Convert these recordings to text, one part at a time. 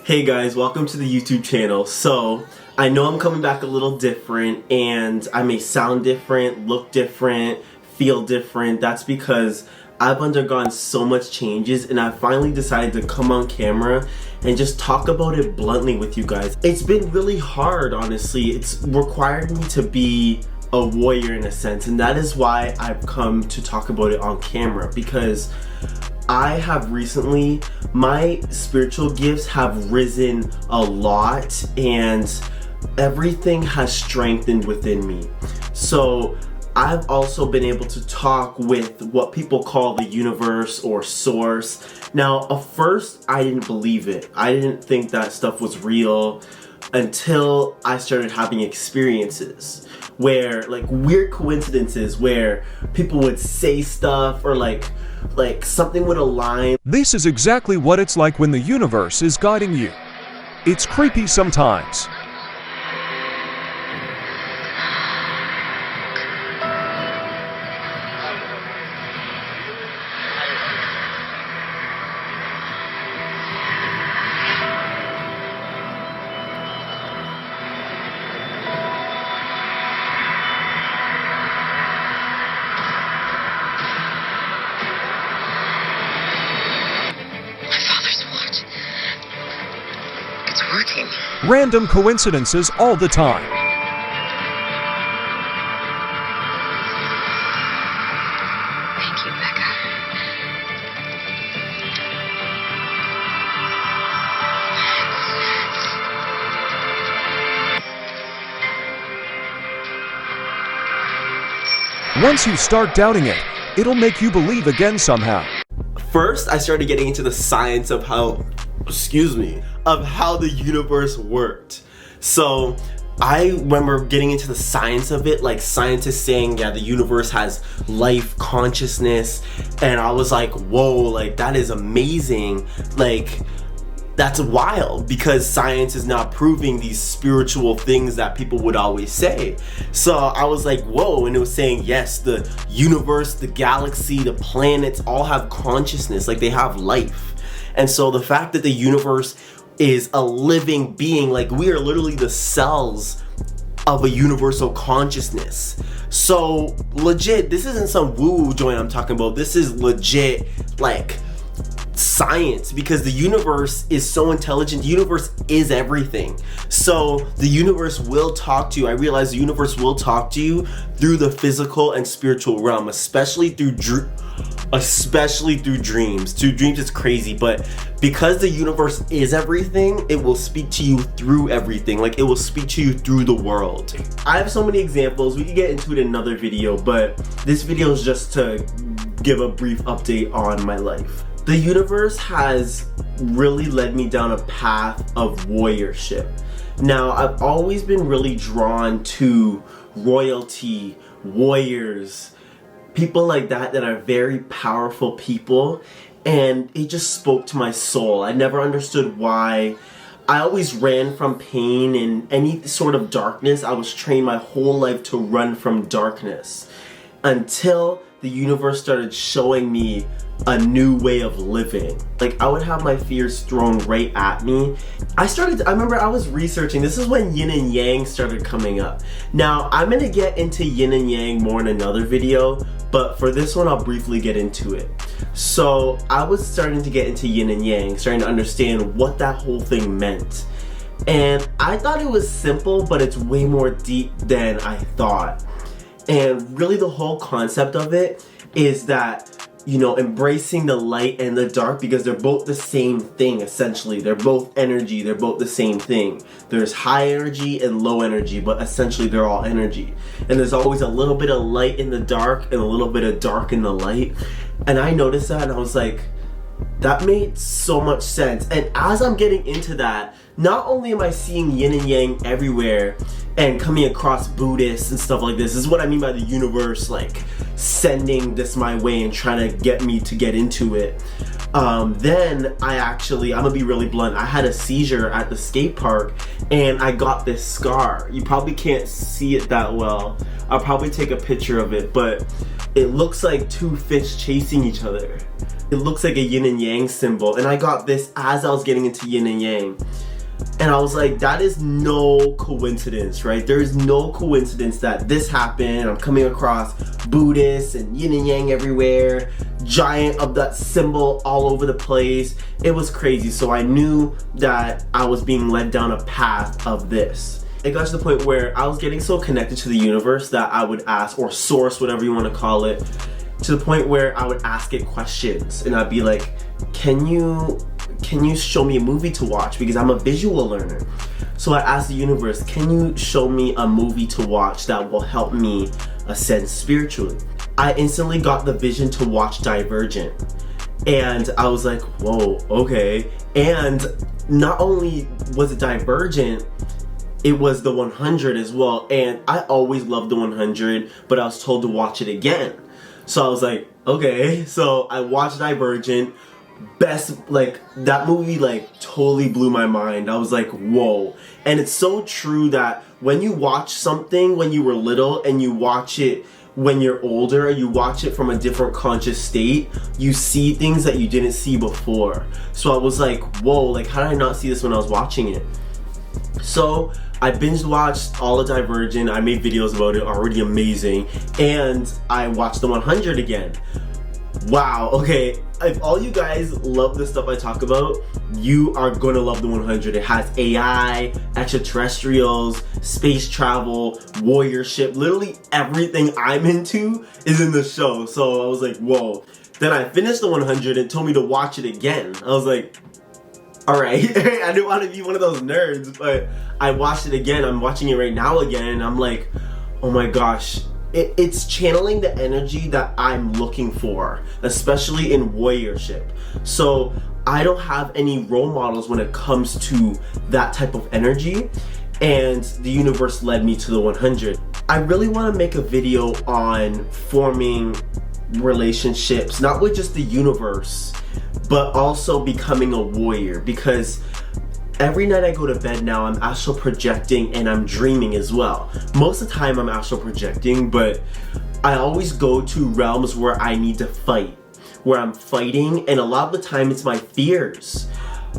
Hey guys, welcome to the YouTube channel. So, I know I'm coming back a little different and I may sound different, look different, feel different. That's because I've undergone so much changes and I finally decided to come on camera and just talk about it bluntly with you guys. It's been really hard, honestly. It's required me to be a warrior in a sense, and that is why I've come to talk about it on camera, because I have recently, my spiritual gifts have risen a lot and everything has strengthened within me. So I've also been able to talk with what people call the universe or source. Now, at first, I didn't believe it. I didn't think that stuff was real until I started having experiences where, like, weird coincidences where people would say stuff or like something would align. This is exactly what it's like when the universe is guiding you. It's creepy sometimes. Working. Random coincidences all the time. Thank you, Becca. Once you start doubting it, it'll make you believe again somehow. First, I started getting into the science of how the universe worked. So I remember getting into the science of it, like scientists saying, yeah, the universe has life, consciousness, and I was like, whoa, like that is amazing. Like, that's wild, because science is now proving these spiritual things that people would always say. So I was like, whoa, and it was saying, yes, the universe, the galaxy, the planets all have consciousness, like they have life. And so the fact that the universe is a living being, like we are literally the cells of a universal consciousness. So legit, this isn't some woo-woo joint I'm talking about. This is legit, like, science, because the universe is so intelligent. The universe is everything. So the universe will talk to you. I realize the universe will talk to you through the physical and spiritual realm, especially through dreams. Through dreams is crazy, but because the universe is everything, it will speak to you through everything. Like, it will speak to you through the world. I have so many examples. We could get into it in another video, but this video is just to give a brief update on my life. The universe has really led me down a path of warriorship. Now, I've always been really drawn to royalty, warriors, people like that are very powerful people, and it just spoke to my soul. I never understood why. I always ran from pain and any sort of darkness. I was trained my whole life to run from darkness until the universe started showing me a new way of living. Like, I would have my fears thrown right at me. I remember I was researching, this is when yin and yang started coming up. Now, I'm gonna get into yin and yang more in another video, but for this one, I'll briefly get into it. So, I was starting to get into yin and yang, starting to understand what that whole thing meant. And I thought it was simple, but it's way more deep than I thought. And really the whole concept of it is that, you know, embracing the light and the dark, because they're both the same thing, essentially. They're both energy, they're both the same thing. There's high energy and low energy, but essentially they're all energy. And there's always a little bit of light in the dark and a little bit of dark in the light. And I noticed that and I was like, that made so much sense. And as I'm getting into that, not only am I seeing yin and yang everywhere and coming across Buddhists and stuff like this is what I mean by the universe, like, sending this my way and trying to get me to get into it. Then I'm gonna be really blunt, I had a seizure at the skate park and I got this scar. You probably can't see it that well. I'll probably take a picture of it, but it looks like two fish chasing each other. It looks like a yin and yang symbol, and I got this as I was getting into yin and yang. And I was like, that is no coincidence, right? There's no coincidence that this happened. I'm coming across Buddhists and yin and yang everywhere, giant of that symbol all over the place. It was crazy. So I knew that I was being led down a path of this. It got to the point where I was getting so connected to the universe that I would ask, or source, whatever you want to call it, to the point where I would ask it questions. And I'd be like, can you show me a movie to watch? Because I'm a visual learner. So I asked the universe, can you show me a movie to watch that will help me ascend spiritually? I instantly got the vision to watch Divergent. And I was like, whoa, okay. And not only was it Divergent, it was the 100 as well. And I always loved the 100, but I was told to watch it again. So I was like, okay. So I watched Divergent. Best, like, that movie like totally blew my mind. I was like, whoa. And it's so true that when you watch something when you were little and you watch it when you're older, you watch it from a different conscious state, you see things that you didn't see before. So I was like, whoa, like, how did I not see this when I was watching it? So I binge watched all of Divergent. I made videos about it, already amazing. And I watched the 100 again. Wow, okay, if all you guys love the stuff I talk about, you are gonna love the 100. It has AI, extraterrestrials, space travel, warriorship, literally everything I'm into is in the show. So I was like, whoa. Then I finished the 100 and told me to watch it again. I was like, all right. I didn't want to be one of those nerds, but I watched it again. I'm watching it right now again, and I'm like, oh my gosh. It's channeling the energy that I'm looking for, especially in warriorship. So I don't have any role models when it comes to that type of energy, and the universe led me to the 100. I really want to make a video on forming relationships, not with just the universe, but also becoming a warrior, because every night I go to bed now, I'm astral projecting and I'm dreaming as well. Most of the time I'm astral projecting, but I always go to realms where I need to fight, where I'm fighting, and a lot of the time it's my fears.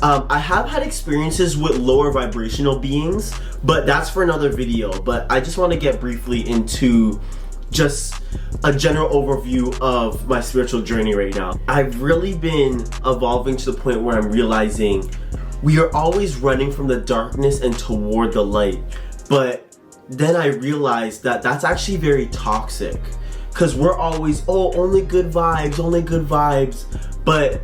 I have had experiences with lower vibrational beings, but that's for another video. But I just want to get briefly into just a general overview of my spiritual journey right now. I've really been evolving to the point where I'm realizing we are always running from the darkness and toward the light. But then I realized that that's actually very toxic, because we're always, oh, only good vibes, only good vibes. But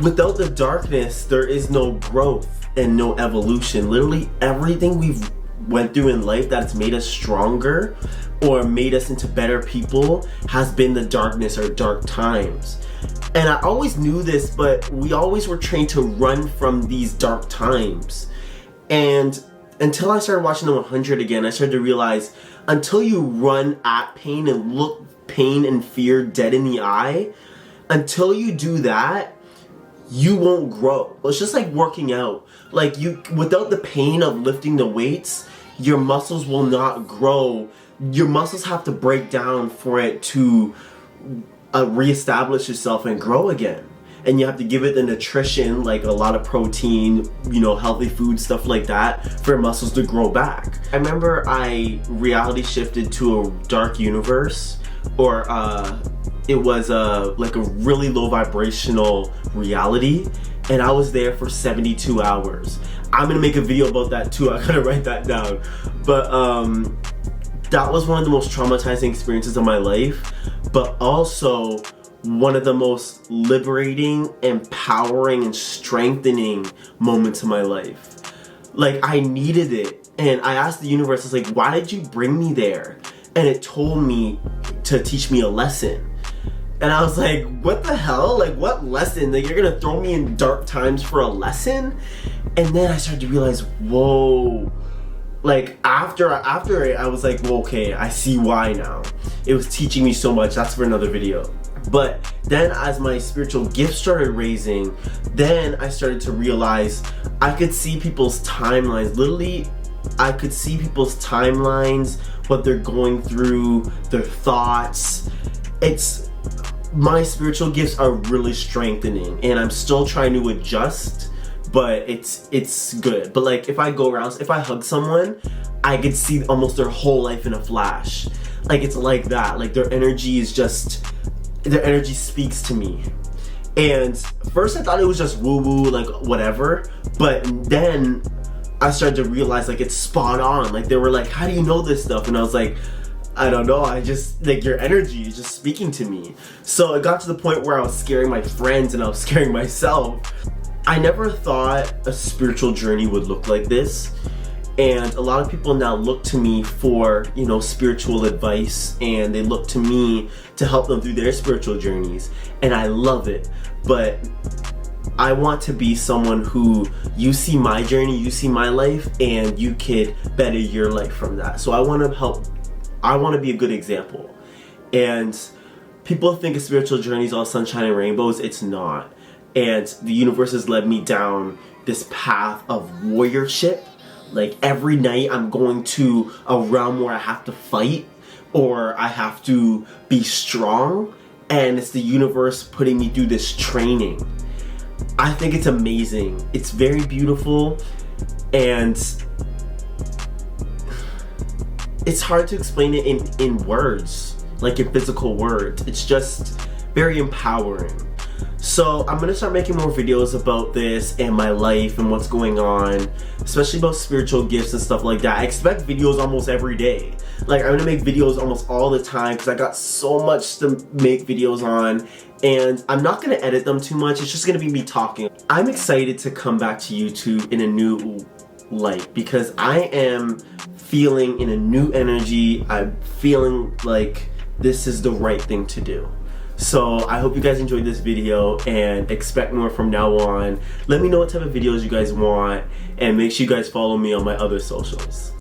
without the darkness, there is no growth and no evolution. Literally everything we've went through in life that's made us stronger or made us into better people has been the darkness or dark times. And I always knew this, but we always were trained to run from these dark times. And until I started watching the 100 again, I started to realize, until you run at pain and look pain and fear dead in the eye, until you do that, you won't grow. It's just like working out. Like, without the pain of lifting the weights, your muscles will not grow. Your muscles have to break down for it to reestablish itself and grow again. And you have to give it the nutrition, like a lot of protein, healthy food, stuff like that, for your muscles to grow back. I remember I reality shifted to a dark universe, or it was like a really low vibrational reality, and I was there for 72 hours. I'm gonna make a video about that too. I gotta write that down. But that was one of the most traumatizing experiences of my life, but also one of the most liberating, empowering, and strengthening moments of my life. Like, I needed it. And I asked the universe, I was like, why did you bring me there? And it told me to teach me a lesson. And I was like, what the hell? Like, what lesson? Like, you're gonna throw me in dark times for a lesson? And then I started to realize, whoa. Like, after it, I was like, well, okay, I see why now. It was teaching me so much. That's for another video. But then as my spiritual gifts started raising, then I started to realize I could see people's timelines. Literally, I could see people's timelines, what they're going through, their thoughts. My spiritual gifts are really strengthening, and I'm still trying to adjust, but it's good. But like if I go around, if I hug someone, I could see almost their whole life in a flash. Like it's like that. Like their energy speaks to me. And first I thought it was just woo-woo, like whatever, but then I started to realize like it's spot on. Like they were like, how do you know this stuff? And I was like, I don't know, I just, like your energy is just speaking to me. So it got to the point where I was scaring my friends and I was scaring myself. I never thought a spiritual journey would look like this. And a lot of people now look to me for, you know, spiritual advice, and they look to me to help them through their spiritual journeys. And I love it. But I want to be someone who, you see my journey, you see my life, and you could better your life from that. So I want to help, I want to be a good example. And people think a spiritual journey is all sunshine and rainbows. It's not. And the universe has led me down this path of warriorship. Like every night I'm going to a realm where I have to fight or I have to be strong, and it's the universe putting me through this training. I think it's amazing. It's very beautiful, and it's hard to explain it in words, like in physical words. It's just very empowering. So I'm gonna start making more videos about this and my life and what's going on, especially about spiritual gifts and stuff like that. I expect videos almost every day. Like I'm gonna make videos almost all the time because I got so much to make videos on, and I'm not gonna edit them too much. It's just gonna be me talking. I'm excited to come back to YouTube in a new light because I am feeling in a new energy. I'm feeling like this is the right thing to do. So I hope you guys enjoyed this video and expect more from now on. Let me know what type of videos you guys want, and make sure you guys follow me on my other socials.